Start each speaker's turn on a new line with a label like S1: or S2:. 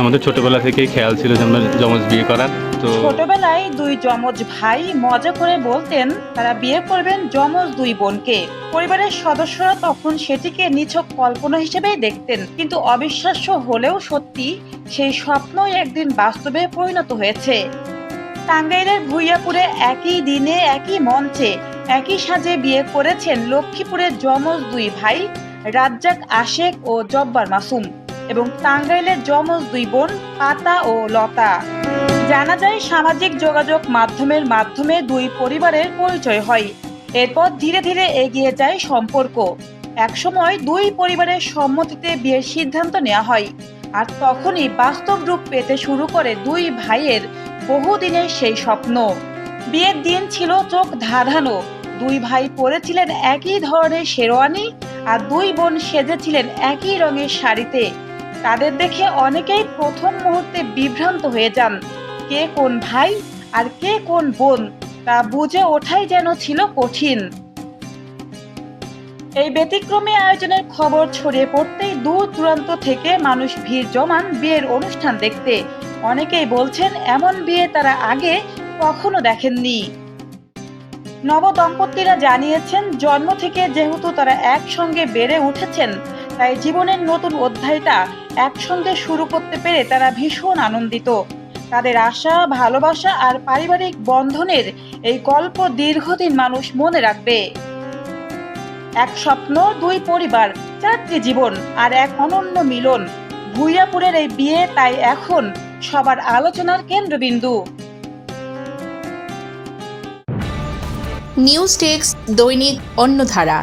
S1: আমাদের ছোটবেলা থেকেই খেয়াল ছিল যে আমরা যমজ বিয়ে করার। তো
S2: ছোটবেলায় দুই যমজ ভাই মজা করে বলতেন তারা বিয়ে করবেন যমজ দুই বোনকে। পরিবারের সদস্যরা তখন সেটিকে নিছক কল্পনা হিসেবেই দেখতেন, কিন্তু অবিশ্বাস্য হলেও সত্যি সেই স্বপ্নই একদিন বাস্তবে পরিণত হয়েছে। টাঙ্গাইলের ভুইয়াপুরে একই দিনে একই মঞ্চে একই সাজে বিয়ে করেছেন লক্ষ্মীপুরের যমজ দুই ভাই রাজ্জাক আশেক ও জব্বার মাসুম এবং টাঙ্গাইলের যমজ দুই বোন পাতা ও লতা। জানা যায় সামাজিক যোগাযোগ মাধ্যমে দুই পরিবারের পরিচয় হয়। এরপর ধীরে ধীরে এগিয়ে যায় সম্পর্ক। একসময় দুই পরিবারের সম্মতিতে বিয়ের সিদ্ধান্ত নেওয়া হয়, আর তখনই বাস্তব রূপ পেতে শুরু করে দুই ভাইয়ের বহুদিনের সেই স্বপ্ন। বিয়ের দিন ছিল চোখ ধাঁধানো। দুই ভাই পরেছিলেন একই ধরনের শেরওয়ানি, আর দুই বোন সেজেছিলেন একই রঙের শাড়িতে। তাদের দেখে অনেকেই প্রথম মুহূর্তে বিভ্রান্ত হয়ে যান। কে কোন ভাই আর কে কোন বোন তা বুঝে ওঠাই যেন ছিল কঠিন। এই ব্যতিক্রমী আয়োজনের খবর ছড়িয়ে পড়তেই দূর দূরান্ত থেকে মানুষ ভিড় জমান বিয়ের অনুষ্ঠান দেখতে। অনেকেই বলছেন এমন বিয়ে তারা আগে কখনো দেখেননি। নবদম্পতিরা জানিয়েছেন জন্ম থেকে যেহেতু তারা একসঙ্গে বেড়ে উঠেছেন, তাই জীবনের নতুন অধ্যায়টা একসঙ্গে শুরু করতে পেরে তারা ভীষণ আনন্দিত। তাদের আশা, ভালোবাসা আর পারিবারিক বন্ধনের এই গল্প দীর্ঘদিন মানুষ মনে রাখবে। এক স্বপ্ন, দুই পরিবার, চারটি জীবন আর এক অনন্য মিলন। ভুইয়াপুরের এই বিয়ে তাই এখন সবার আলোচনার কেন্দ্রবিন্দু।
S3: নিউজ টেক্স দৈনিক অন্যধারা।